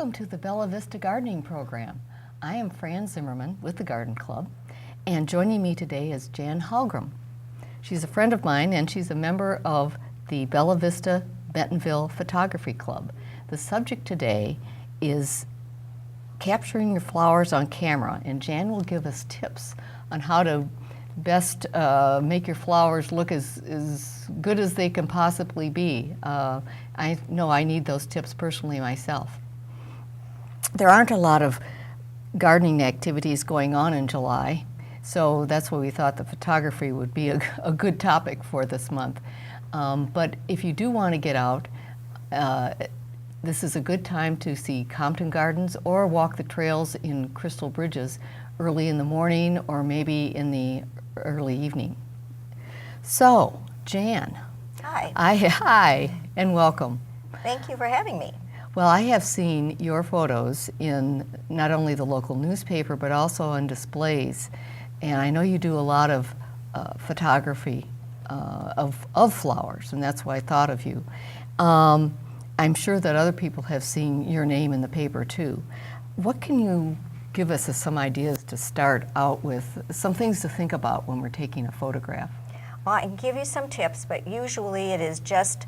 Welcome to the Bella Vista Gardening Program. I am Fran Zimmermann with the Garden Club, and joining me today is Jan Halgrim. She's a friend of mine, and she's a member of the Bella Vista Bentonville Photography Club. The subject today is capturing your flowers on camera, and Jan will give us tips on how to best make your flowers look as good as they can possibly be. I know I need those tips personally myself. There aren't a lot of gardening activities going on in July, so that's why we thought the photography would be a good topic for this month. But if you do want to get out, this is a good time to see Compton Gardens or walk the trails in Crystal Bridges early in the morning or maybe in the early evening. So, Jan. Hi. Hi, and welcome. Thank you for having me. Well, I have seen your photos in not only the local newspaper, but also on displays. And I know you do a lot of photography of flowers, and that's why I thought of you. I'm sure that other people have seen your name in the paper too. What can you give us as some ideas to start out with, some things to think about when we're taking a photograph? Well, I can give you some tips, but usually it is just,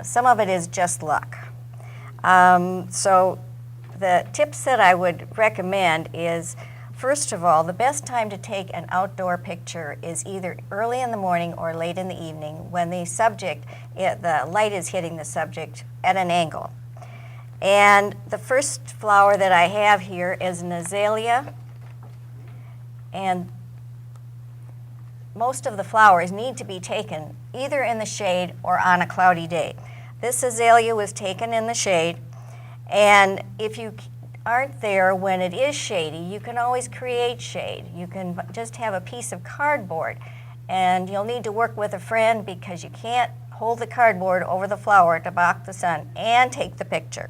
some of it is just luck. So the tips that I would recommend is, first of all, the best time to take an outdoor picture is either early in the morning or late in the evening when the subject, the light is hitting the subject at an angle. And the first flower that I have here is an azalea, and most of the flowers need to be taken either in the shade or on a cloudy day. This azalea was taken in the shade, and if you aren't there when it is shady, you can always create shade. You can just have a piece of cardboard, and you'll need to work with a friend because you can't hold the cardboard over the flower to block the sun and take the picture.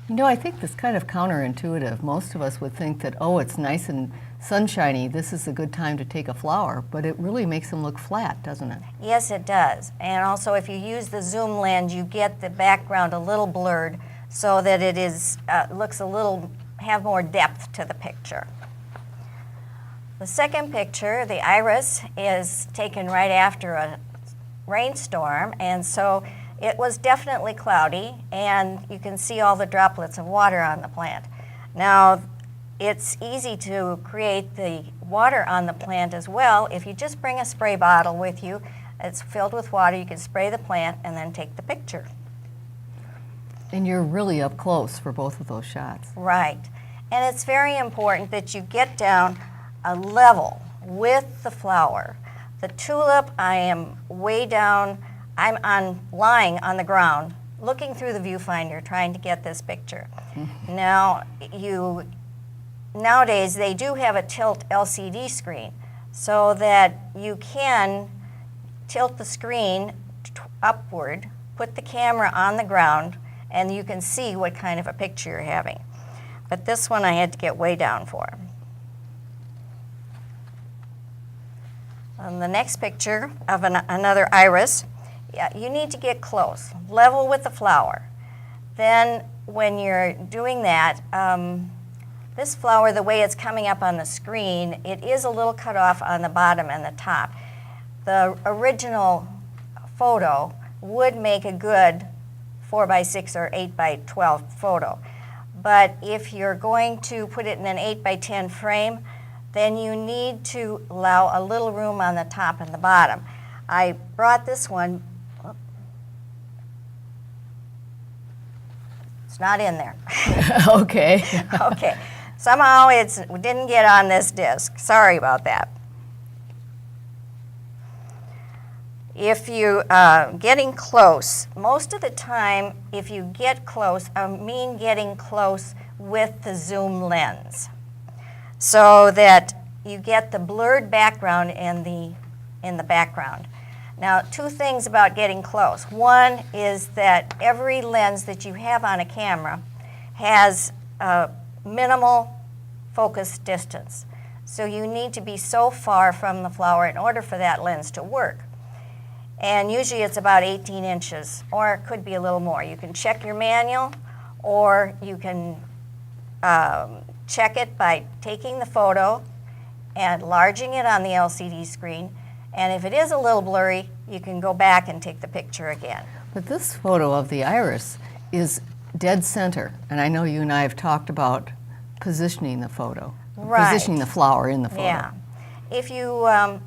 You know, I think this is kind of counterintuitive. Most of us would think that, oh, it's nice and sunshiny, this is a good time to take a flower, but it really makes them look flat, doesn't it? Yes, it does. And also, if you use the zoom lens, you get the background a little blurred so that it is looks a little, have more depth to the picture. The second picture, the iris, is taken right after a rainstorm, and so it was definitely cloudy, and you can see all the droplets of water on the plant. Now, it's easy to create the water on the plant as well. If you just bring a spray bottle with you, it's filled with water, you can spray the plant and then take the picture. And you're really up close for both of those shots. Right. And it's very important that you get down a level with the flower. The tulip, I am way down, lying on the ground, looking through the viewfinder, trying to get this picture. Now, nowadays, they do have a tilt LCD screen so that you can tilt the screen upward, put the camera on the ground, and you can see what kind of a picture you're having. But this one I had to get way down for. On the next picture of another iris, you need to get close, level with the flower. Then when you're doing that, this flower, the way it's coming up on the screen, it is a little cut off on the bottom and the top. The original photo would make a good 4x6 or 8x12 photo. But if you're going to put it in an 8x10 frame, then you need to allow a little room on the top and the bottom. I brought this one. It's not in there. Okay. Okay. Somehow it didn't get on this disc. Sorry about that. If you getting close, most of the time, if you get close, I mean getting close with the zoom lens, so that you get the blurred background in the background. Now, two things about getting close. One is that every lens that you have on a camera has minimal focus distance. So you need to be so far from the flower in order for that lens to work. And usually it's about 18 inches, or it could be a little more. You can check your manual, or you can check it by taking the photo and enlarging it on the LCD screen. And if it is a little blurry, you can go back and take the picture again. But this photo of the iris is dead center, and I know you and I have talked about positioning the photo, Right. positioning the flower in the photo. Yeah. If you, a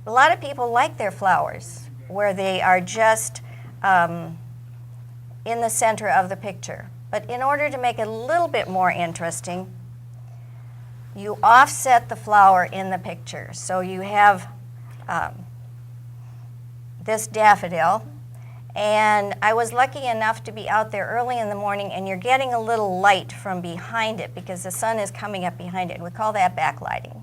lot of people like their flowers where they are just in the center of the picture. But in order to make it a little bit more interesting, you offset the flower in the picture. So you have this daffodil, and I was lucky enough to be out there early in the morning, and you're getting a little light from behind it because the sun is coming up behind it. We call that backlighting.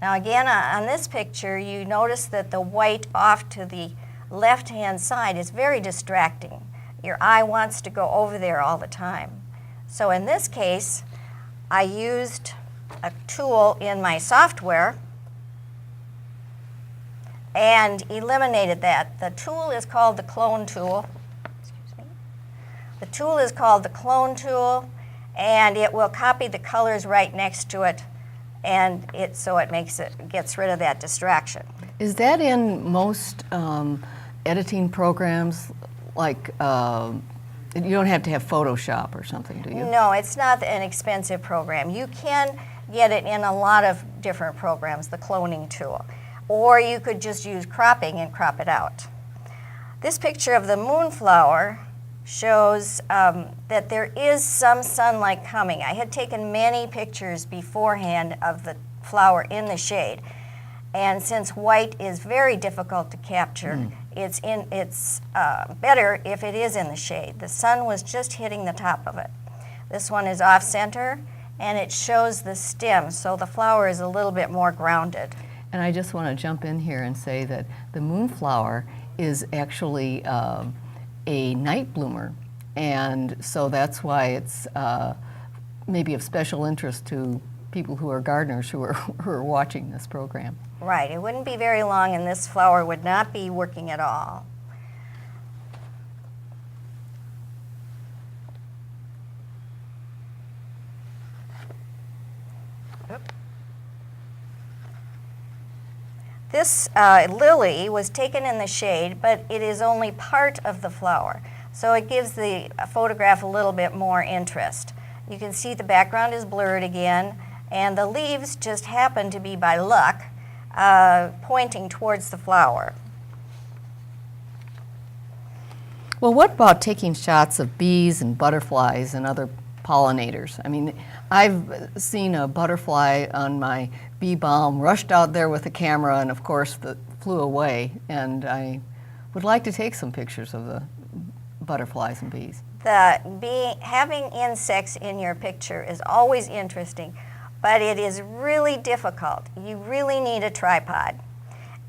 Now again, on this picture, you notice that the white off to the left-hand side is very distracting. Your eye wants to go over there all the time. So in this case, I used a tool in my software and eliminated that. The tool is called the clone tool. Excuse me. The tool is called the clone tool, and it will copy the colors right next to it, and so it gets rid of that distraction. Is that in most editing programs? Like, you don't have to have Photoshop or something, do you? No, it's not an expensive program. You can get it in a lot of different programs, the cloning tool. Or you could just use cropping and crop it out. This picture of the moonflower shows that there is some sunlight coming. I had taken many pictures beforehand of the flower in the shade. And since white is very difficult to capture, it's better if it is in the shade. The sun was just hitting the top of it. This one is off center, and it shows the stem, so the flower is a little bit more grounded. And I just want to jump in here and say that the moonflower is actually a night bloomer, and so that's why it's maybe of special interest to people who are gardeners who are watching this program. Right, it wouldn't be very long and this flower would not be working at all. This lily was taken in the shade, but it is only part of the flower, so it gives the photograph a little bit more interest. You can see the background is blurred again, and the leaves just happen to be, by luck, pointing towards the flower. Well, what about taking shots of bees and butterflies and other pollinators? I mean, I've seen a butterfly on my bee balm, rushed out there with a camera, and of course flew away, and I would like to take some pictures of the butterflies and bees. Having insects in your picture is always interesting, but it is really difficult. You really need a tripod.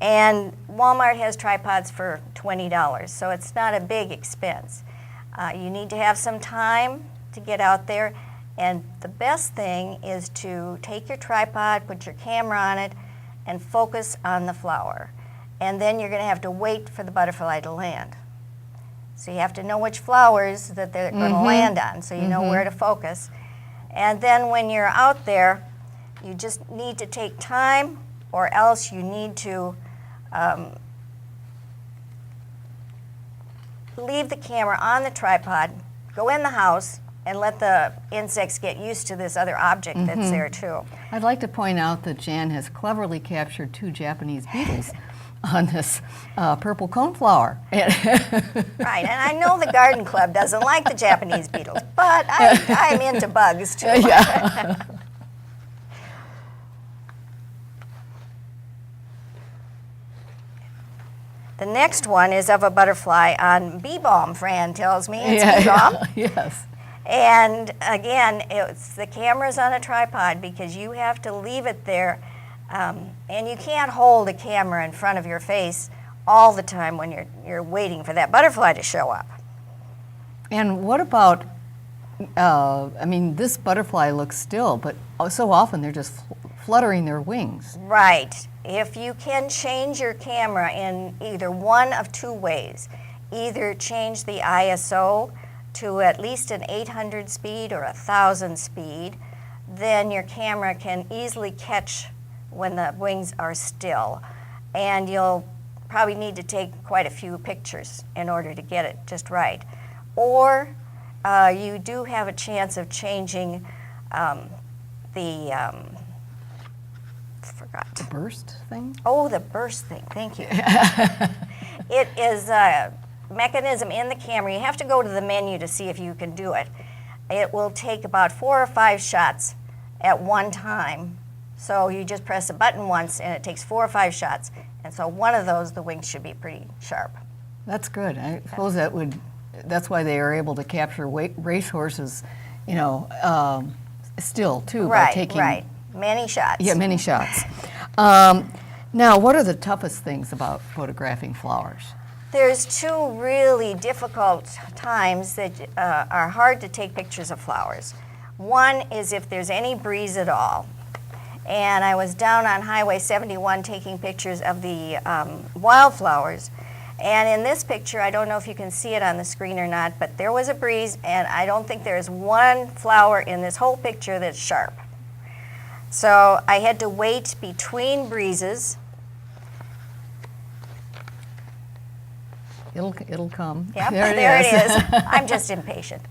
And Walmart has tripods for $20, so it's not a big expense. You need to have some time to get out there, and the best thing is to take your tripod, put your camera on it, and focus on the flower. And then you're going to have to wait for the butterfly to land. So you have to know which flowers that they're going to land on, so you know where to focus. And then when you're out there, you just need to take time, or else you need to leave the camera on the tripod, go in the house, and let the insects get used to this other object that's there too. I'd like to point out that Jan has cleverly captured 2 Japanese beetles on this purple coneflower. Right, and I know the garden club doesn't like the Japanese beetles, but I'm into bugs too. Yeah. The next one is of a butterfly on bee balm, Fran tells me. It's bee balm. Yes. And again, the camera's on a tripod because you have to leave it there, and you can't hold a camera in front of your face all the time when you're waiting for that butterfly to show up. And what about, I mean, this butterfly looks still, but so often they're just fluttering their wings. Right. If you can change your camera in either one of 2 ways, either change the ISO to at least an 800 speed or 1,000 speed, then your camera can easily catch when the wings are still. And you'll probably need to take quite a few pictures in order to get it just right. Or you do have a chance of changing the The burst thing? Oh, the burst thing, thank you. It is a mechanism in the camera. You have to go to the menu to see if you can do it. It will take about 4 or 5 shots at one time. So you just press a button once and it takes 4 or 5 shots. And so one of those, the wings should be pretty sharp. That's good. I suppose that's why they are able to capture racehorses, you know, still too, by taking many shots. Yeah, many shots. Now, what are the toughest things about photographing flowers? There's 2 really difficult times that are hard to take pictures of flowers. One is if there's any breeze at all. And I was down on Highway 71 taking pictures of the wildflowers. And in this picture, I don't know if you can see it on the screen or not, but there was a breeze, and I don't think there's one flower in this whole picture that's sharp. So I had to wait between breezes. It'll come. Yep, there it is. I'm just impatient.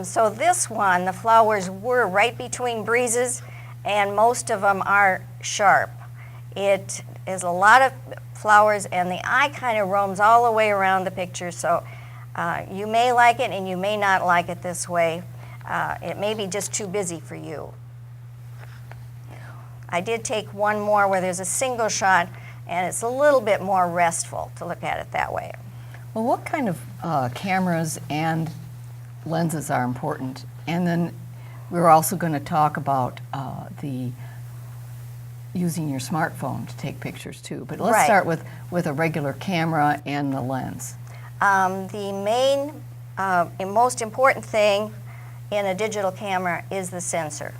So this one, the flowers were right between breezes, and most of them are sharp. It is a lot of flowers, and the eye kind of roams all the way around the picture, so you may like it and you may not like it this way. It may be just too busy for you. I did take one more where there's a single shot, and it's a little bit more restful to look at it that way. Well, what kind of cameras and lenses are important? And then we're also going to talk about using your smartphone to take pictures too. But let's start with a regular camera and the lens. The main and most important thing in a digital camera is the sensor.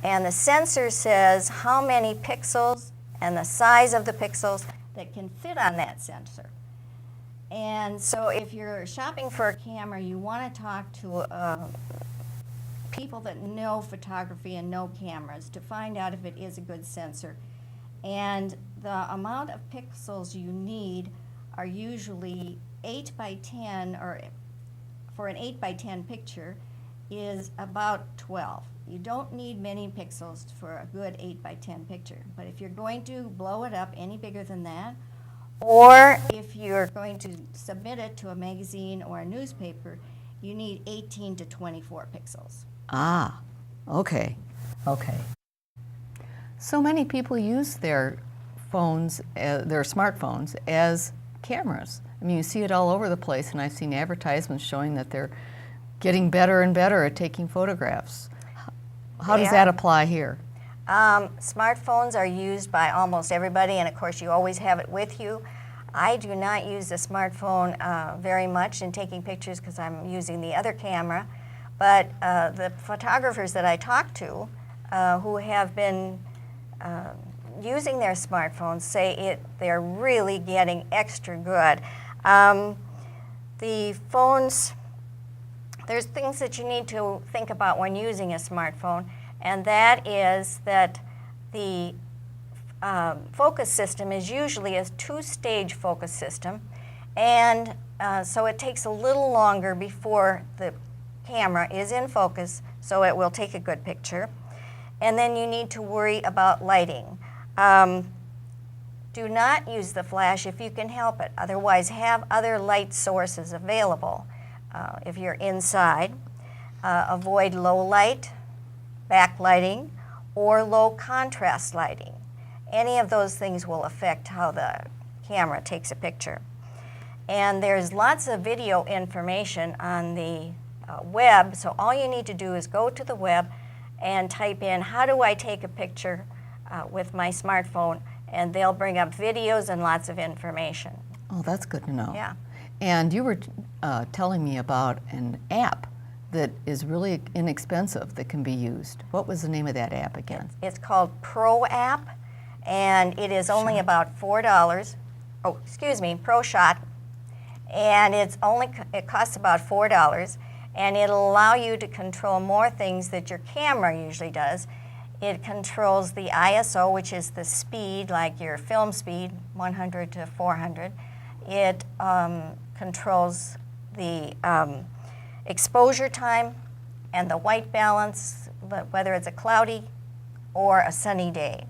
And the sensor says how many pixels and the size of the pixels that can fit on that sensor. And so if you're shopping for a camera, you want to talk to people that know photography and know cameras to find out if it is a good sensor. And the amount of pixels you need are usually 8 by 10, or for an 8 by 10 picture is about 12. You don't need many pixels for a good 8 by 10 picture. But if you're going to blow it up any bigger than that, or if you're going to submit it to a magazine or a newspaper, you need 18 to 24 pixels. Ah, okay. So many people use their phones, their smartphones, as cameras. I mean, you see it all over the place, and I've seen advertisements showing that they're getting better and better at taking photographs. How does that apply here? Smartphones are used by almost everybody, and of course you always have it with you. I do not use the smartphone very much in taking pictures because I'm using the other camera, but the photographers that I talk to who have been using their smartphones say they're really getting extra good. The phones, there's things that you need to think about when using a smartphone, and that is that the focus system is usually a 2-stage focus system, and so it takes a little longer before the camera is in focus, so it will take a good picture. And then you need to worry about lighting. Do not use the flash if you can help it. Otherwise, have other light sources available. If you're inside, avoid low light, backlighting, or low contrast lighting. Any of those things will affect how the camera takes a picture. And there's lots of video information on the web, so all you need to do is go to the web and type in, how do I take a picture with my smartphone, and they'll bring up videos and lots of information. Oh, that's good to know. Yeah. And you were telling me about an app that is really inexpensive that can be used. What was the name of that app again? It's called Pro App, and it is only about $4. Oh, excuse me, Pro Shot. and it costs about $4, and it'll allow you to control more things that your camera usually does. It controls the ISO, which is the speed, like your film speed, 100 to 400. It controls the exposure time and the white balance, whether it's a cloudy or a sunny day.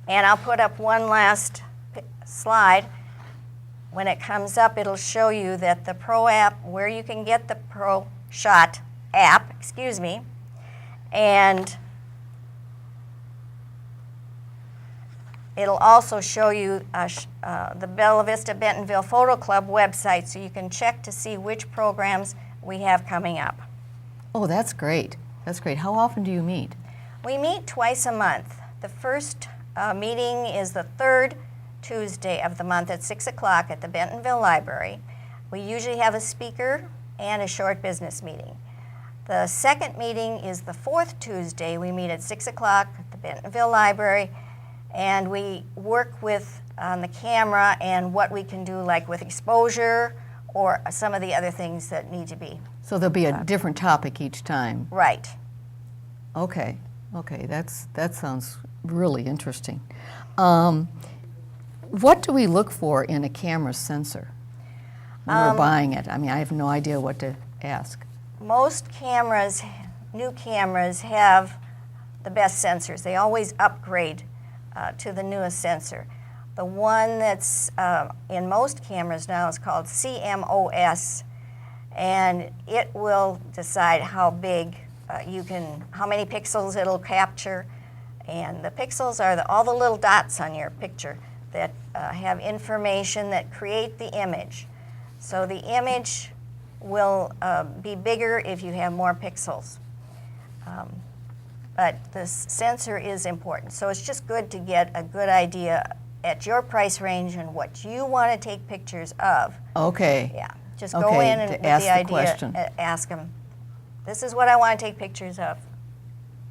And I'll put up one last slide. When it comes up, it'll show you that the Pro app, where you can get the Pro Shot app, and it'll also show you the Bella Vista Bentonville Photo Club website, so you can check to see which programs we have coming up. Oh, that's great. That's great. How often do you meet? We meet twice a month. The first meeting is the third Tuesday of the month at 6 o'clock at the Bentonville Library. We usually have a speaker and a short business meeting. The second meeting is the fourth Tuesday. We meet at 6 o'clock at the Bentonville Library, and we work with on the camera and what we can do, like with exposure or some of the other things that need to be. So there'll be a different topic each time. Right. Okay. Okay, that sounds really interesting. What do we look for in a camera sensor when we're buying it? I mean, I have no idea what to ask. Most cameras, new cameras, have the best sensors. They always upgrade to the newest sensor. The one that's in most cameras now is called CMOS, and it will decide how big how many pixels it'll capture. And the pixels are all the little dots on your picture that have information that create the image. So the image will be bigger if you have more pixels. But the sensor is important. So it's just good to get a good idea at your price range and what you want to take pictures of. Okay. Yeah, just go in and with the idea, ask them, this is what I want to take pictures of.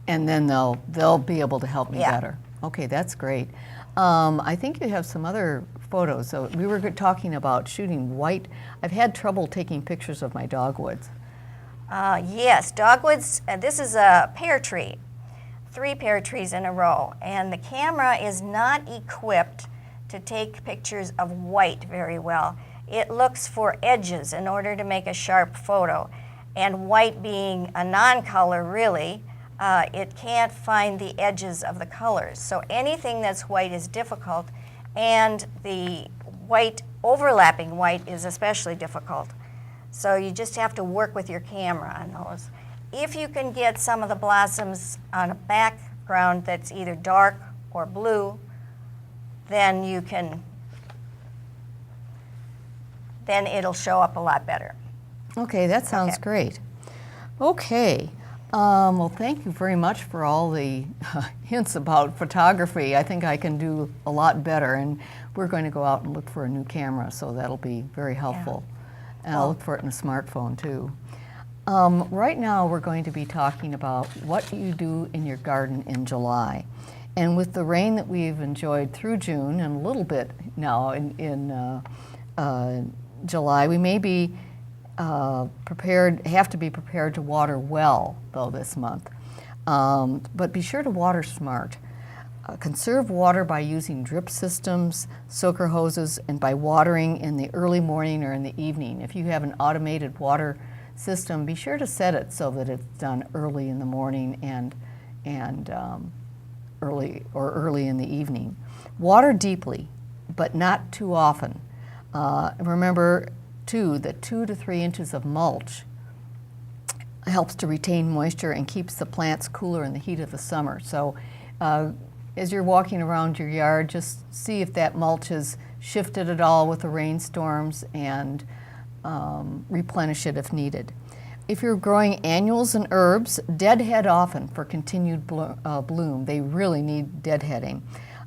And then they'll be able to help me better. Okay, that's great. I think you have some other photos. So we were talking about shooting white. I've had trouble taking pictures of my dogwoods. Yes, dogwoods, this is a pear tree, 3 pear trees in a row, and the camera is not equipped to take pictures of white very well. It looks for edges in order to make a sharp photo, and white being a non-color really, it can't find the edges of the colors. So anything that's white is difficult, and the white, overlapping white, is especially difficult. So you just have to work with your camera on those. If you can get some of the blossoms on a background that's either dark or blue, then it'll show up a lot better. Okay, that sounds great. Okay. Well, thank you very much for all the hints about photography. I think I can do a lot better, and we're going to go out and look for a new camera, so that'll be very helpful. Yeah. And I'll look for it in a smartphone, too. Right now, we're going to be talking about what you do in your garden in July. And with the rain that we've enjoyed through June and a little bit now in July, we may be have to be prepared to water well, though, this month. But be sure to water smart. Conserve water by using drip systems, soaker hoses, and by watering in the early morning or in the evening. If you have an automated water system, be sure to set it so that it's done early in the morning and early in the evening. Water deeply, but not too often. Remember, too, that 2 to 3 inches of mulch helps to retain moisture and keeps the plants cooler in the heat of the summer. So as you're walking around your yard, just see if that mulch has shifted at all with the rainstorms and replenish it if needed. If you're growing annuals and herbs, deadhead often for continued bloom. They really need deadheading.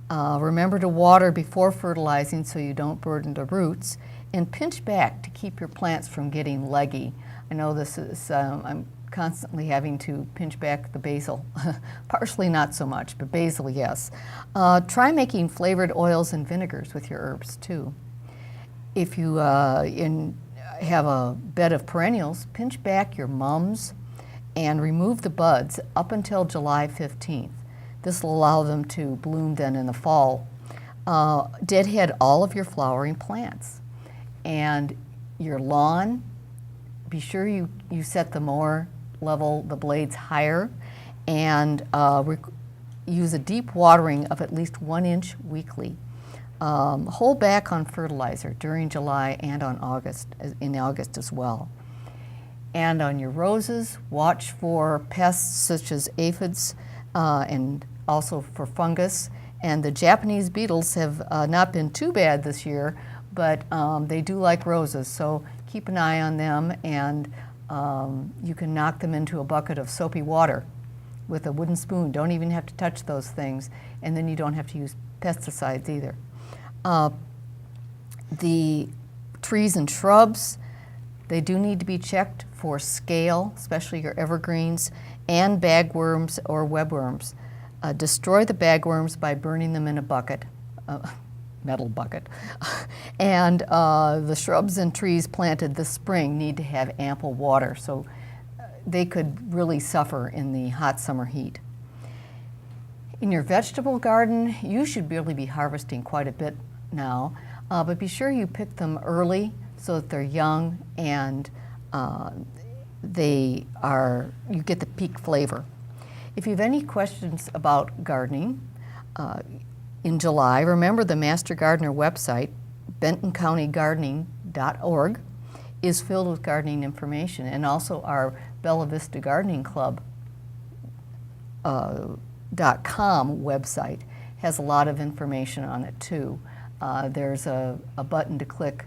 Remember to water before fertilizing so you don't burden the roots, and pinch back to keep your plants from getting leggy. I know this is, I'm constantly having to pinch back the basil. Parsley not so much, but basil, yes. Try making flavored oils and vinegars with your herbs too. If you have a bed of perennials, pinch back your mums and remove the buds up until July 15th. This will allow them to bloom then in the fall. Deadhead all of your flowering plants. And your lawn, be sure you set the mower level, the blades higher, and use a deep watering of at least 1 inch weekly. Hold back on fertilizer during July and in August as well. And on your roses, watch for pests such as aphids and also for fungus. And the Japanese beetles have not been too bad this year, but they do like roses, so keep an eye on them, and you can knock them into a bucket of soapy water with a wooden spoon. Don't even have to touch those things, and then you don't have to use pesticides either. The trees and shrubs, they do need to be checked for scale, especially your evergreens, and bagworms or webworms. Destroy the bagworms by burning them in a bucket, metal bucket. And the shrubs and trees planted this spring need to have ample water, so they could really suffer in the hot summer heat. In your vegetable garden, you should really be harvesting quite a bit now, but be sure you pick them early so that they're young and you get the peak flavor. If you have any questions about gardening in July, remember the Master Gardener website, bentoncountygardening.org, is filled with gardening information, and also our Bella Vista Gardening Club .com website has a lot of information on it too. There's a button to click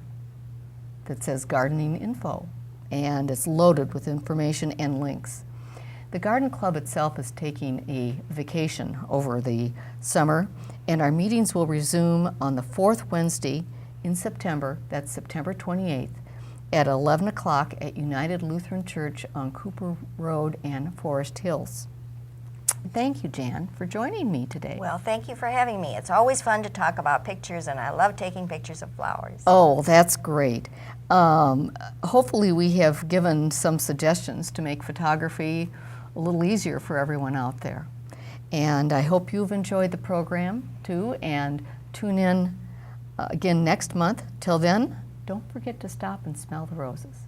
that says Gardening Info, and it's loaded with information and links. The Garden Club itself is taking a vacation over the summer, and our meetings will resume on the 4th Wednesday in September, that's September 28th, at 11 o'clock at United Lutheran Church on Cooper Road and Forest Hills. Thank you, Jan, for joining me today. Well, thank you for having me. It's always fun to talk about pictures, and I love taking pictures of flowers. Oh, that's great. Hopefully we have given some suggestions to make photography a little easier for everyone out there. And I hope you've enjoyed the program too, and tune in again next month. Till then, don't forget to stop and smell the roses.